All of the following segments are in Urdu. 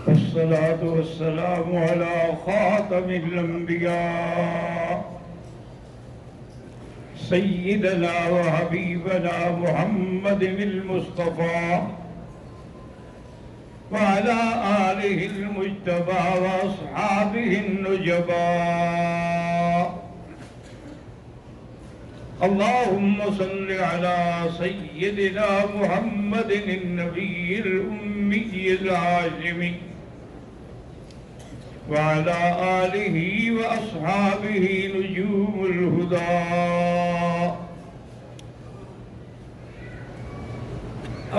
والصلاة والسلام على خاتم الأنبياء سيدنا وحبيبنا محمد المصطفى وعلى آله المجتبى وأصحابه النجباء. اللهم صل على سيدنا محمد النبي الأمي الهاشمي وعلى آله وأصحابه نجوم الهدى.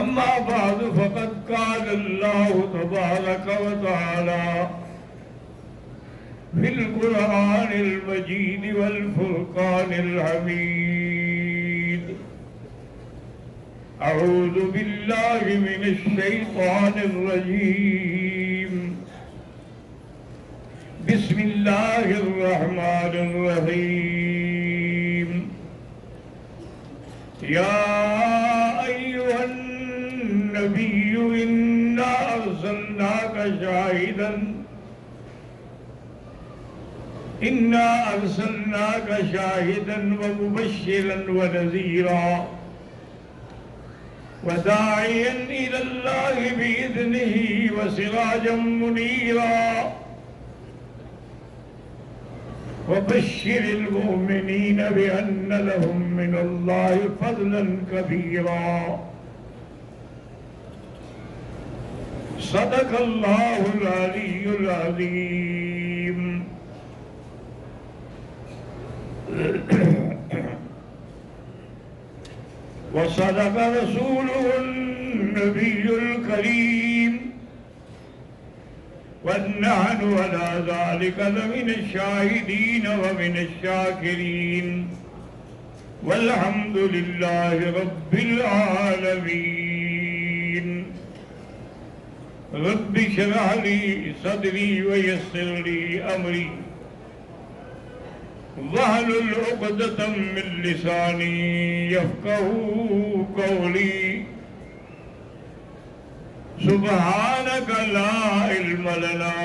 أما بعد فقد قال الله تبارك وتعالى في القرآن المجيد والفرقان الحميد: أعوذ بالله من الشيطان الرجيم، بسم الله الرحمن الرحيم. يا أيها النبي إنا أرسلناك شاهدا ومبشرا ونذيرا وداعيا إلى الله بإذنه وسراجا منيرا وبشر المؤمنين بأن لهم من الله فضلا كبيرا. صدق الله العلي العظيم. وصدق رسوله النبي الكريم، ونحن على ذلك لمن الشاهدين ومن الشاكرين، والحمد لله رب العالمين. رب اشرح لي صدري ويسر لي أمري واحلل عقدة من لساني يفقهوا قولي. سبحانك لا علم لنا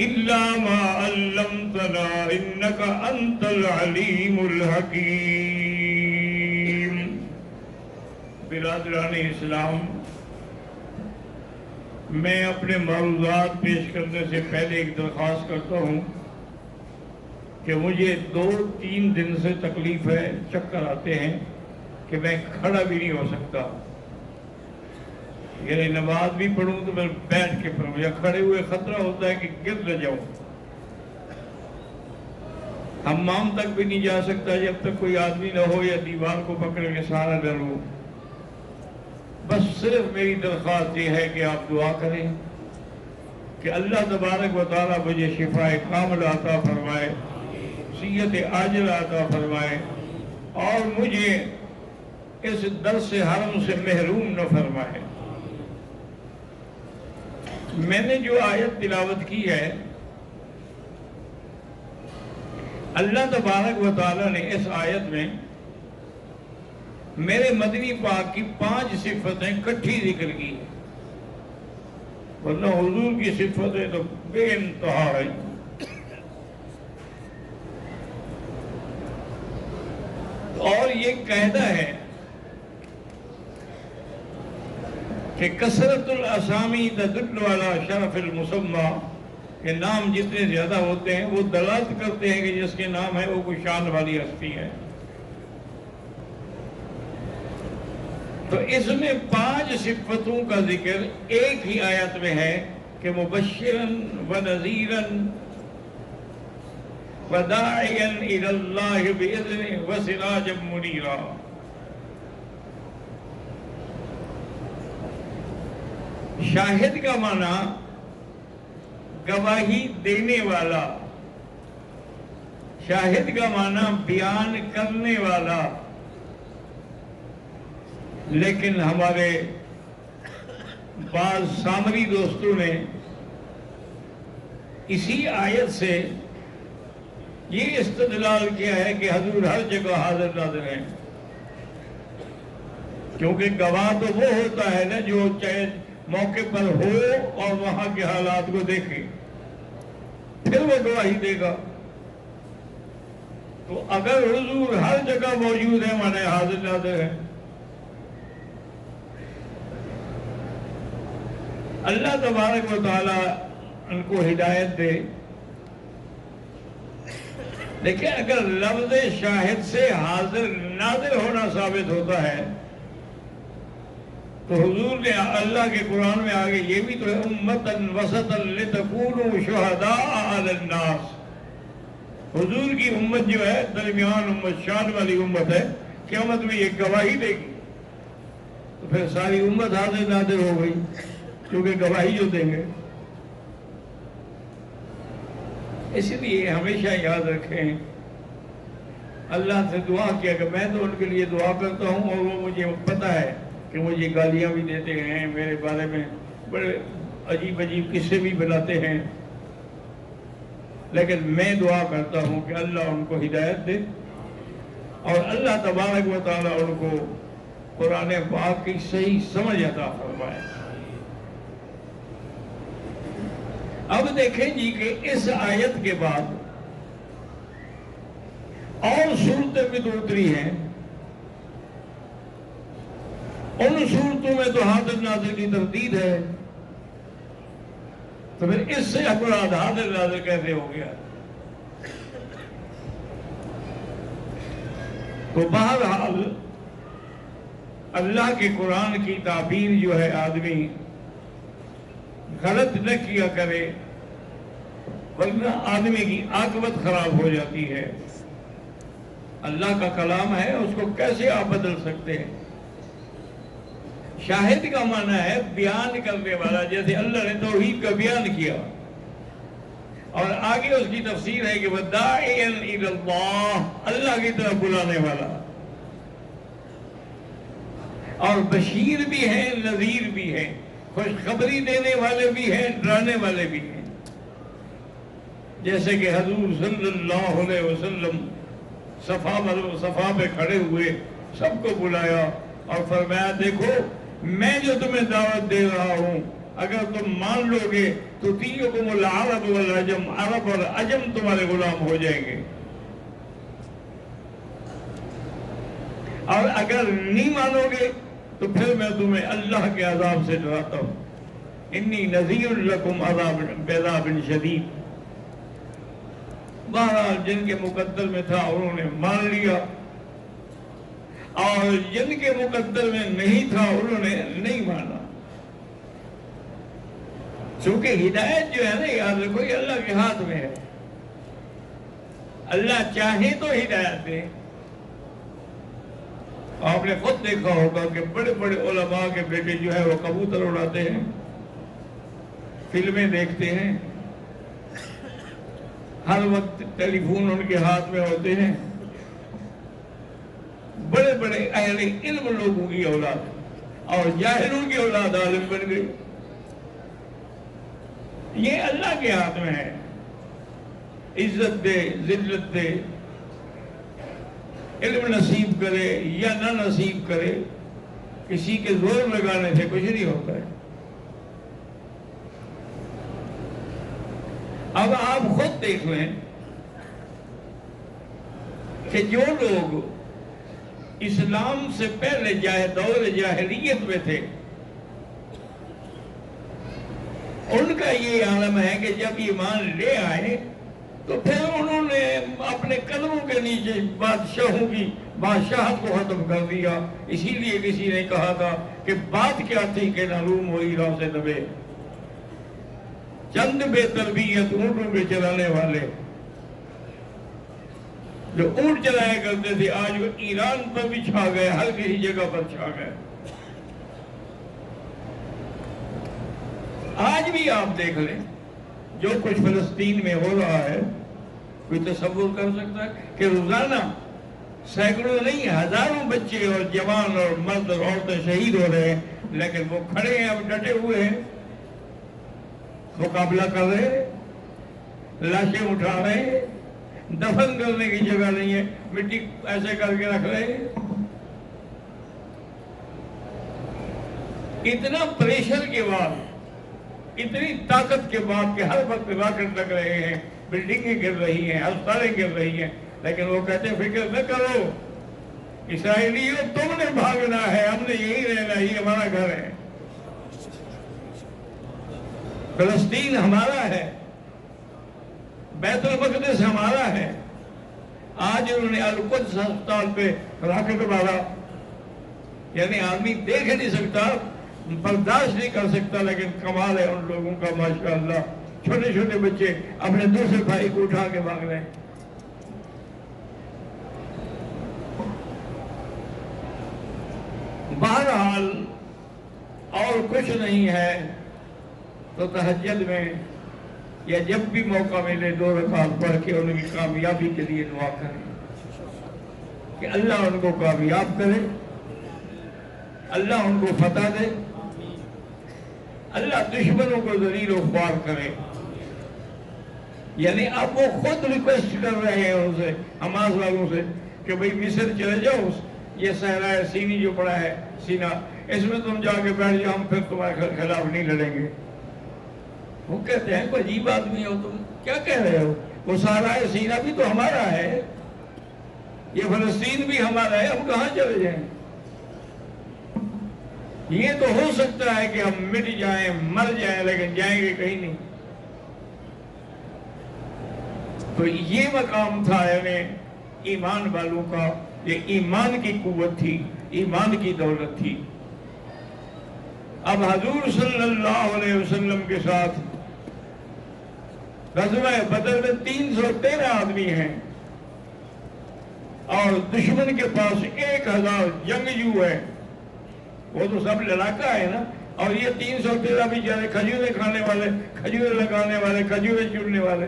إلا ما علمتنا إنك أنت العليم الحكيم. برادران اسلام، میں اپنے معروضات پیش کرنے سے پہلے ایک درخواست کرتا ہوں کہ مجھے 2-3 دن سے تکلیف ہے، چکر آتے ہیں کہ میں کھڑا بھی نہیں ہو سکتا. یعنی نماز بھی پڑھوں تو میں بیٹھ کے پڑھوں، یا کھڑے ہوئے خطرہ ہوتا ہے کہ گر نہ جاؤں. حمام تک بھی نہیں جا سکتا جب تک کوئی آدمی نہ ہو یا دیوار کو پکڑ کے سہارا نہ لوں. بس صرف میری درخواست یہ ہے کہ آپ دعا کریں کہ اللہ تبارک و تعالیٰ مجھے شفاء کاملہ عطا فرمائے، صحت عاجلہ عطا فرمائے، اور مجھے اس درس حرم سے محروم نہ فرمائے. میں نے جو آیت تلاوت کی ہے، اللہ تبارک و تعالیٰ نے اس آیت میں میرے مدنی پاک کی 5 صفتیں کٹھی ذکر کی، ورنہ حضور کی صفتیں تو بے انتہا ہیں. اور یہ قاعدہ ہے کہ کثرت الاسامی تدل علی شرف المسمى، کہ نام جتنے زیادہ ہوتے ہیں وہ دلالت کرتے ہیں کہ جس کے نام ہے وہ کوئی شان والی ہستی ہے. تو اس میں 5 صفتوں کا ذکر ایک ہی آیت میں ہے کہ مبشراً ونذیراً وداعیاً الی اللہ بإذنہ وسراجا منیرا. شاہد کا معنی گواہی دینے والا، شاہد کا معنی بیان کرنے والا. لیکن ہمارے بعض سامری دوستوں نے اسی آیت سے یہ استدلال کیا ہے کہ حضور ہر جگہ حاضر ناظر ہیں، کیونکہ گواہ تو وہ ہوتا ہے نا جو چاہے موقع پر ہو اور وہاں کے حالات کو دیکھے، پھر وہ گواہی دے گا۔ تو اگر حضور ہر جگہ موجود ہے مانے حاضر ناظر ہے۔ اللہ تبارک و تعالی ان کو ہدایت دے۔ دیکھیں اگر لفظ شاہد سے حاضر ناظر ہونا ثابت ہوتا ہے تو حضور نے اللہ کے قرآن میں آگے یہ بھی تو ہے امتاً وسطاً لتکونوا شہداء علی الناس۔ حضور کی امت جو ہے درمیان امت، شان والی امت ہے، قیامت میں یہ گواہی دے گی، تو پھر ساری امت حاضر ناظر ہو گئی کیونکہ گواہی جو دیں گے۔ اس لیے ہمیشہ یاد رکھیں، اللہ سے دعا کیا کہ میں تو ان کے لیے دعا کرتا ہوں اور وہ مجھے پتہ ہے کہ مجھے گالیاں بھی دیتے ہیں، میرے بارے میں بڑے عجیب عجیب قصے بھی بناتے ہیں، لیکن میں دعا کرتا ہوں کہ اللہ ان کو ہدایت دے اور اللہ تبارک و تعالیٰ ان کو قرآن پاک کی صحیح سمجھ عطا فرمائے۔ اب دیکھیں جی کہ اس آیت کے بعد اور صورتیں بھی تو اتری ہیں، ان صورتوں میں تو حاضر ناظر کی تردید ہے، تو پھر اس سے افراد حاضر ناظر کیسے ہو گیا؟ تو بہرحال اللہ کے قرآن کی تعبیر جو ہے آدمی غلط نہ کیا کرے ورنہ آدمی کی عاقبت خراب ہو جاتی ہے۔ اللہ کا کلام ہے، اس کو کیسے آپ بدل سکتے ہیں؟ شاہد کا معنی ہے بیان کرنے والا، جیسے اللہ نے توحید کا بیان کیا اور آگے اس کی تفسیر ہے کہ وَدَاعِيًا إِلَى اللَّهِ، اللہ کی طرف بلانے والا، اور بشیر بھی ہیں نذیر بھی ہیں، خوشخبری دینے والے بھی ہیں ڈرانے والے بھی ہیں۔ جیسے کہ حضور صلی اللہ علیہ وسلم صفا پہ کھڑے ہوئے، سب کو بلایا اور فرمایا دیکھو میں جو تمہیں دعوت دے رہا ہوں اگر تم مان لو گے تو تیکم العرب والعجم، عرب اور عجم تمہارے غلام ہو جائیں گے، اور اگر نہیں مانو گے تو پھر میں تمہیں اللہ کے عذاب سے ڈراتا ہوں، انی نذیر لکم بعذاب شدید۔ بہرحال جن کے مقدر میں تھا انہوں نے مان لیا، اور جن کے مقدر میں نہیں تھا انہوں نے نہیں مانا۔ چونکہ ہدایت جو ہے نا، یاد رکھو یہ اللہ کے ہاتھ میں ہے، اللہ چاہے تو ہدایت دے۔ آپ نے خود دیکھا ہوگا کہ بڑے بڑے علماء کے بیٹے جو ہے وہ کبوتر اڑاتے ہیں، فلمیں دیکھتے ہیں، ہر وقت ٹیلی فون ان کے ہاتھ میں ہوتے ہیں، بڑے بڑے اہل علم لوگوں کی اولاد اور جاہلوں کی اولاد عالم بن گئی۔ یہ اللہ کے ہاتھ میں ہے، عزت دے ذلت دے، علم نصیب کرے یا نہ نصیب کرے، کسی کے زور لگانے سے کچھ نہیں ہوتا ہے۔ اب آپ خود دیکھ لیں کہ جو لوگ اسلام سے پہلے دور جاہلیت میں تھے، ان کا یہ عالم ہے کہ جب ایمان لے آئے تو پھر انہوں نے اپنے قدموں کے نیچے بادشاہوں کی بادشاہت کو ختم کر دیا۔ اسی لیے کسی نے کہا تھا کہ بات کیا تھی کہ نہ روم ہوئی راہ سے دبے، چند بے تربیت اونٹوں پہ چلانے والے جو اونٹ چلایا کرتے تھے آج وہ ایران پر بھی چھا گئے، ہر کسی جگہ پر چھا گئے۔ آج بھی آپ دیکھ لیں جو کچھ فلسطین میں ہو رہا ہے، کوئی تصور کر سکتا ہے کہ روزانہ سینکڑوں نہیں ہزاروں بچے اور جوان اور مرد اور عورتیں شہید ہو رہے ہیں، لیکن وہ کھڑے ہیں، اب ڈٹے ہوئے ہیں، مقابلہ کر رہے ہیں، لاشیں اٹھا رہے ہیں، دفن کرنے کی جگہ نہیں ہے، مٹی ایسے کر کے رکھ رہے ہیں۔ اتنا پریشر کے بعد، اتنی طاقت کے بعد کہ ہر وقت راکٹ لگ رہے ہیں، بلڈنگیں گر رہی ہیں، ہسپتالیں گر رہی ہیں، لیکن وہ کہتے ہیں فکر نہ کرو اسرائیلیوں، تم نے بھاگنا ہے، ہم نے یہی رہنا، یہ ہمارا گھر ہے، فلسطین ہمارا ہے، بیت المقدس ہمارا ہے۔ آج انہوں نے القدس ہسپتال پہ راکٹ مارا، یعنی آدمی دیکھ نہیں سکتا، برداشت نہیں کر سکتا، لیکن کمال ہے ان لوگوں کا ماشاءاللہ، چھوٹے چھوٹے بچے اپنے دوسرے بھائی کو اٹھا کے بھاگ رہے ہیں۔ بہرحال اور کچھ نہیں ہے تو تہجد میں یا جب بھی موقع ملے 2 رکعت پڑھ کے ان کی کامیابی کے لیے دعا کریں کہ اللہ ان کو کامیاب کرے، اللہ ان کو فتح دے، اللہ دشمنوں کو ذلیل و خوار کرے۔ یعنی اب وہ خود ریکویسٹ کر رہے ہیں ان سے، حماس والوں سے، کہ بھئی مصر چلے جاؤ، یہ صحرائے سینی جو پڑا ہے سینا، اس میں تم جا کے بیٹھ جاؤ، ہم پھر تمہارے خلاف نہیں لڑیں گے۔ وہ کہتے ہیں کوئی عجیب آدمی ہو تم، کیا کہہ رہے ہو؟ وہ صحرائے سینا بھی تو ہمارا ہے، یہ فلسطین بھی ہمارا ہے، ہم کہاں چلے جائیں؟ یہ تو ہو سکتا ہے کہ ہم مٹ جائیں، مر جائیں، لیکن جائیں گے کہیں نہیں۔ تو یہ مقام تھا یعنی ایمان والوں کا، یہ ایمان کی قوت تھی، ایمان کی دولت تھی۔ اب حضور صلی اللہ علیہ وسلم کے ساتھ غزوہ بدر میں 313 آدمی ہیں اور دشمن کے پاس 1000 جنگجو ہے، وہ تو سب لڑاکا ہے نا، اور یہ 313 بھی جانے کھجوریں کھانے والے، کھجوریں لگانے والے، کھجوریں چننے والے،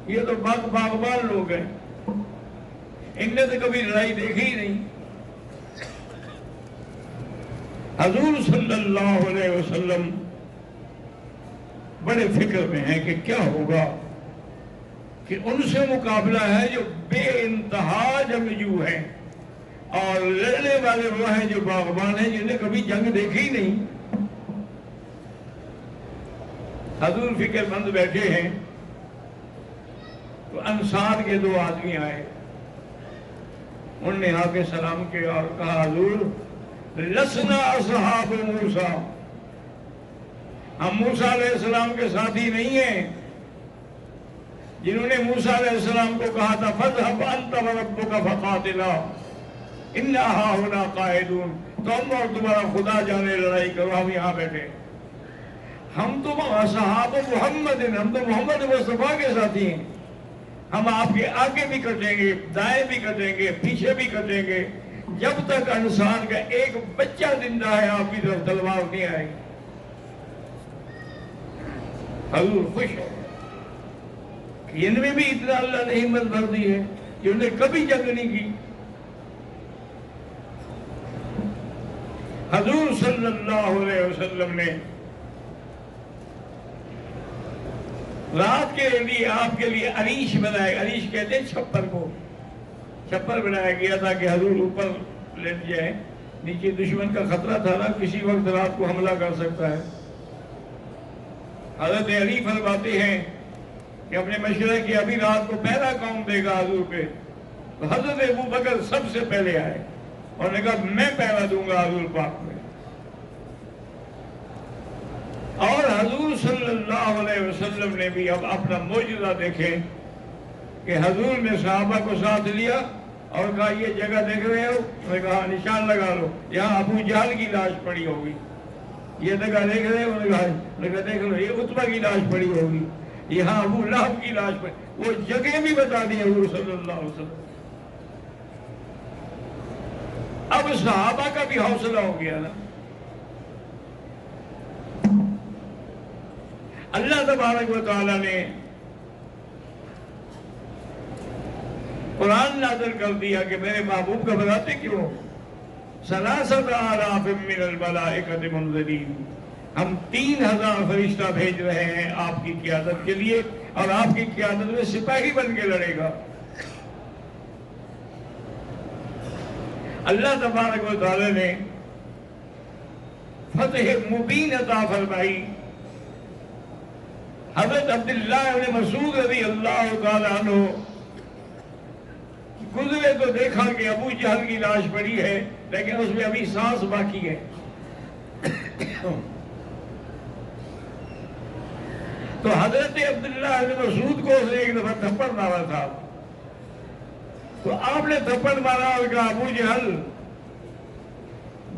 یہ تو باغبان لوگ ہیں، ان نے تو کبھی لڑائی دیکھی ہی نہیں۔ حضور صلی اللہ علیہ وسلم بڑے فکر میں ہیں کہ کیا ہوگا، کہ ان سے مقابلہ ہے جو بے انتہا جنگجو ہیں، اور لڑنے والے وہ ہیں جو باغبان ہیں، جنہیں کبھی جنگ دیکھی ہی نہیں۔ حضور فکر مند بیٹھے ہیں تو انصار کے 2 آدمی آئے، انہوں نے آ کے سلام کیا اور کہا حضور لسنا اصحاب موسیٰ، ہم موسیٰ علیہ السلام کے ساتھی نہیں ہیں، جنہوں نے موسیٰ علیہ السلام کو کہا تھا فَاذْهَبْ أَنْتَ وَرَبُّكَ فَقَاتِلَا إِنَّا هَاهُنَا قَاعِدُونَ، تم اور تمہارا خدا جانے لڑائی کرو، ہم یہاں بیٹھے۔ ہم تو اصحاب محمد ہیں، ہم تو محمد مصطفیٰ کے ساتھی ہیں، ہم آپ کے آگے بھی کٹیں گے، دائیں بھی کٹیں گے، پیچھے بھی کٹیں گے، جب تک انسان کا ایک بچہ زندہ ہے آپ کی طرف تلوار نہیں آئے گی۔ حضور خوش ہے کہ ان میں بھی اتنا اللہ نے ہمت بھر دی ہے کہ انہیں کبھی جنگ نہیں کی۔ حضور صلی اللہ علیہ وسلم نے رات کے لیے آپ کے لیے عریش بنایا، عریش کہتے ہیں چھپر کو، چھپر بنایا گیا تھا کہ حضور اوپر لیٹ جائے، نیچے دشمن کا خطرہ تھا نا، کسی وقت رات کو حملہ کر سکتا ہے۔ حضرت علی فرماتے ہیں کہ اپنے مشورہ کی ابھی رات کو پہلا کون دے گا حضور پہ، تو حضرت ابوبکر سب سے پہلے آئے اور نے کہا میں پہلا دوں گا حضور پاک میں۔ اور حضور صلی اللہ علیہ وسلم نے بھی اب اپنا معجزہ دیکھیں کہ حضور نے صحابہ کو ساتھ لیا اور کہا یہ جگہ دیکھ رہے ہو؟ انہوں نے کہا نشان لگا لو، یہاں ابو جہل کی لاش پڑی ہوگی۔ یہ جگہ دیکھ رہے ہو؟ انہوں نے کہا دیکھ لو یہ عتبہ کی لاش پڑی ہوگی، یہاں ابو لہب کی لاش پڑی، وہ جگہ بھی بتا دی حضور صلی اللہ علیہ وسلم۔ اب صحابہ کا بھی حوصلہ ہو گیا نا۔ اللہ تبارک و تعالیٰ نے قرآن نازل کر دیا کہ میرے محبوب کا بتاتے کیوں، ثلاثۃ آلاف من الملائکۃ منزلین، ہم 3000 فرشتہ بھیج رہے ہیں آپ کی قیادت کے لیے، اور آپ کی قیادت میں سپاہی بن کے لڑے گا۔ اللہ تبارک و تعالیٰ نے فتح مبین عطا فرمائی. حضرت عبداللہ ابن مسعود رضی اللہ تعالیٰ عنہ گزرے تو دیکھا کہ ابو جہل کی لاش پڑی ہے لیکن اس میں ابھی سانس باقی ہے. تو حضرت عبداللہ ابن مسعود کو اس نے ایک دفعہ تھپڑ مارا تھا. تو آپ نے تھپڑ مارا اور کہا ابو جہل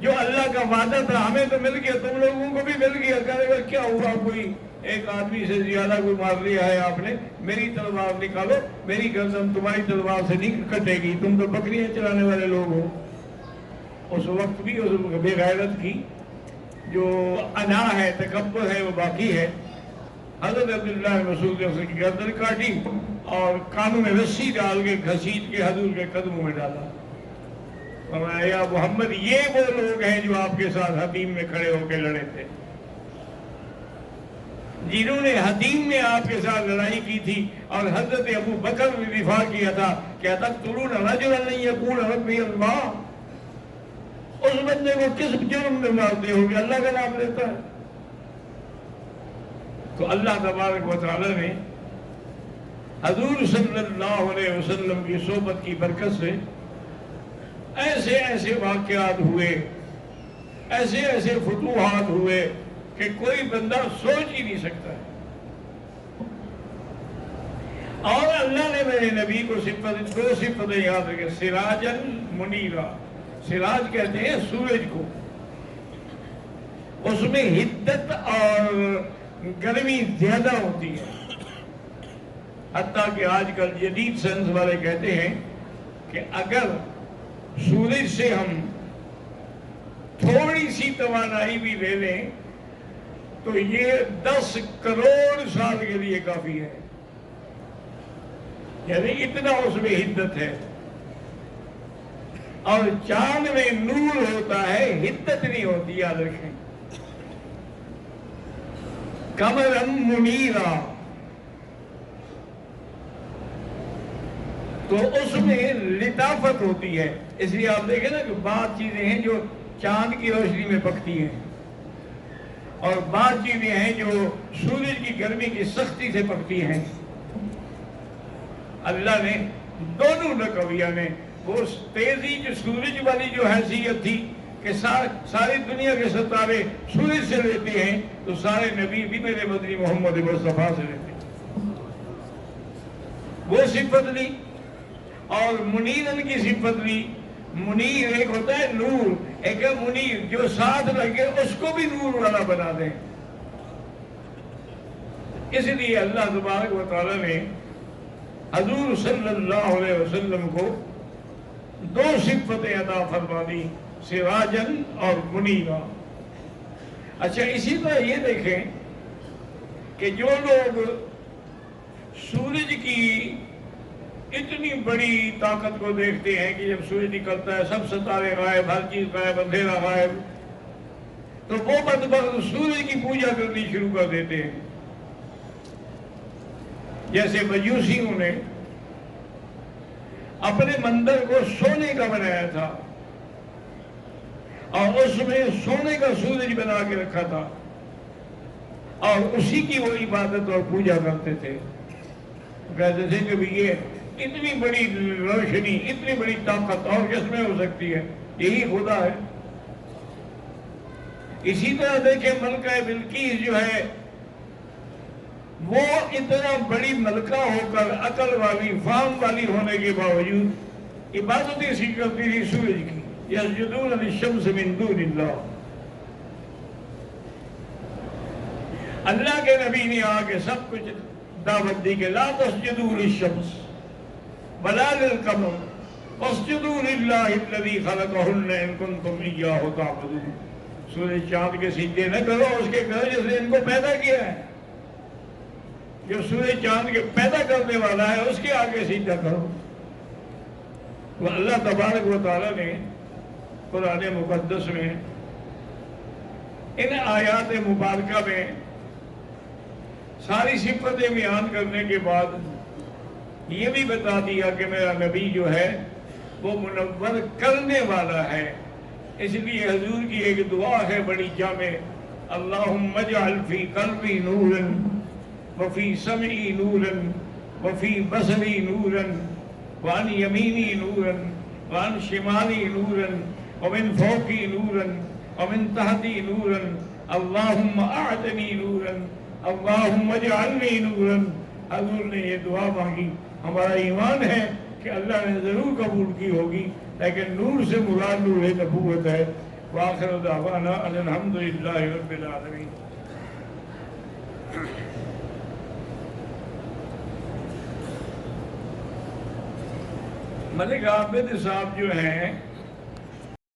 جو اللہ کا وعدہ تھا ہمیں تو مل گیا تم لوگوں کو بھی مل گیا. کہنے گا کیا ہوا کوئی ایک آدمی سے زیادہ کوئی مار لیا ہے آپ نے, میری تلوار نکالو, میری گردن تمہاری تلوار سے نہیں کٹے گی, تم تو بکریاں چلانے والے لوگ ہو. اس وقت بھی اس بے غیرت کی جو انا ہے تکبر ہے وہ باقی ہے. حضرت عبداللہ مسعود نے اس کی گردن کاٹی اور کانوں میں رسی ڈال کے گھسیٹ کے حضور کے قدموں میں ڈالا. فرمایا یا محمد یہ وہ لوگ ہیں جو آپ کے ساتھ حتیم میں کھڑے ہو کے لڑے تھے, جنہوں نے حتیم میں آپ کے ساتھ لڑائی کی تھی. اور حضرت ابو بکر نے دفاع کیا تھا کہ تقتلون رجلا ان یقول ربی اللہ. اس بندے کو کس جرم میں مارتے ہو کہ اللہ کا نام لیتا ہے؟ تو اللہ تبارک و تعالی نے حضور صلی اللہ علیہ وسلم کی صحبت کی برکت سے ایسے ایسے واقعات ہوئے, ایسے ایسے فتوحات ہوئے کہ کوئی بندہ سوچ ہی نہیں سکتا ہے. اور اللہ نے میرے نبی کو دو صفتیں یاد رکھے. سراجن منیرا, سراج کہتے ہیں سورج کو, اس میں حدت اور گرمی زیادہ ہوتی ہے. حتیٰ کہ آج کل جدید سائنس والے کہتے ہیں کہ اگر سورج سے ہم تھوڑی سی توانائی بھی لے لیں تو یہ 10 کروڑ سال کے لیے کافی ہے. یعنی اتنا اس میں حدت ہے. اور چاند میں نور ہوتا ہے, حدت نہیں ہوتی, یاد رکھیں. قمرا منیرا, تو اس میں لطافت ہوتی ہے. اس لیے آپ دیکھیں نا کہ بعض چیزیں ہیں جو چاند کی روشنی میں پکتی ہیں اور بعض چیزیں ہیں جو سورج کی گرمی کی سختی سے پکتی ہیں. اللہ نے دونوں نقویہ نے وہ تیزی جو سورج والی جو حیثیت تھی کہ ساری دنیا کے ستارے سورج سے لیتے ہیں, تو سارے نبی بھی میرے مدنی محمد مصطفیٰ سے لیتے ہیں. وہ صفت لی. اور منیرن کی صفت لی. منیر ایک ہوتا ہے نور, ایک ہے منیر جو ساتھ لگے اس کو بھی نور والا بنا دیں. اس لیے اللہ تبارک و تعالی نے حضور صلی اللہ علیہ وسلم کو دو صفتیں عطا فرما دی, سراجن اور منیرا. اچھا, اسی طرح یہ دیکھیں کہ جو لوگ سورج کی اتنی بڑی طاقت کو دیکھتے ہیں کہ جب سورج نکلتا ہے سب ستارے غائب, ہر چیز غائب, اندھیرا غائب, تو وہ بدبخت سورج کی پوجا کرنی شروع کر دیتے ہیں. جیسے مجوسیوں نے اپنے مندر کو سونے کا بنایا تھا اور اس میں سونے کا سورج بنا کے رکھا تھا اور اسی کی وہ عبادت اور پوجا کرتے تھے. کہتے تھے کہ یہ اتنی بڑی روشنی, اتنی بڑی طاقت اور کس میں ہو سکتی ہے, یہی خدا ہے. اسی طرح دیکھیں ملکہ بلقیس جو ہے وہ اتنا بڑی ملکہ ہو کر عقل والی, فہم والی ہونے کے باوجود عبادت اسی کرتی تھی سورج کی. یسجدون للشمس من دون اللہ. اللہ کے نبی نے آ کے سب کچھ دعوت دی کہ لا تسجدوا للشمس ولا للقمر واسجدوا للہ الذی خلقہن ان کنتم ایاہ تعبدون. سورج چاند کے سجدے نہ کرو, اس کے کرو جس نے ان کو پیدا کیا ہے. جو سورج چاند کے پیدا کرنے والا ہے اس کے آگے سجدہ کرو. تو اللہ تبارک و تعالی نے قرآن مقدس میں ان آیات مبارکہ میں ساری صفتیں بیان کرنے کے بعد یہ بھی بتا دیا کہ میرا نبی جو ہے وہ منور کرنے والا ہے. اس لیے حضور کی ایک دعا ہے بڑی جامع، اللہم اجعل فی قلبی نورا وفی سمعی نورا وفی بصری نورا وعن یمینی نورا وعن شمالی نورا ومن فوقی نورا ومن تحتی نورا اللہم اعطنی نورا اللہم اجعلنی نورا۔ حضور نے یہ دعا مانگی۔ ہمارا ایمان ہے کہ اللہ نے ضرور قبول کی ہوگی، لیکن نور سے مراد نور نبوت ہے۔ وآخر دعوانا ان الحمدللہ رب العالمین۔ ملک عابد صاحب جو ہیں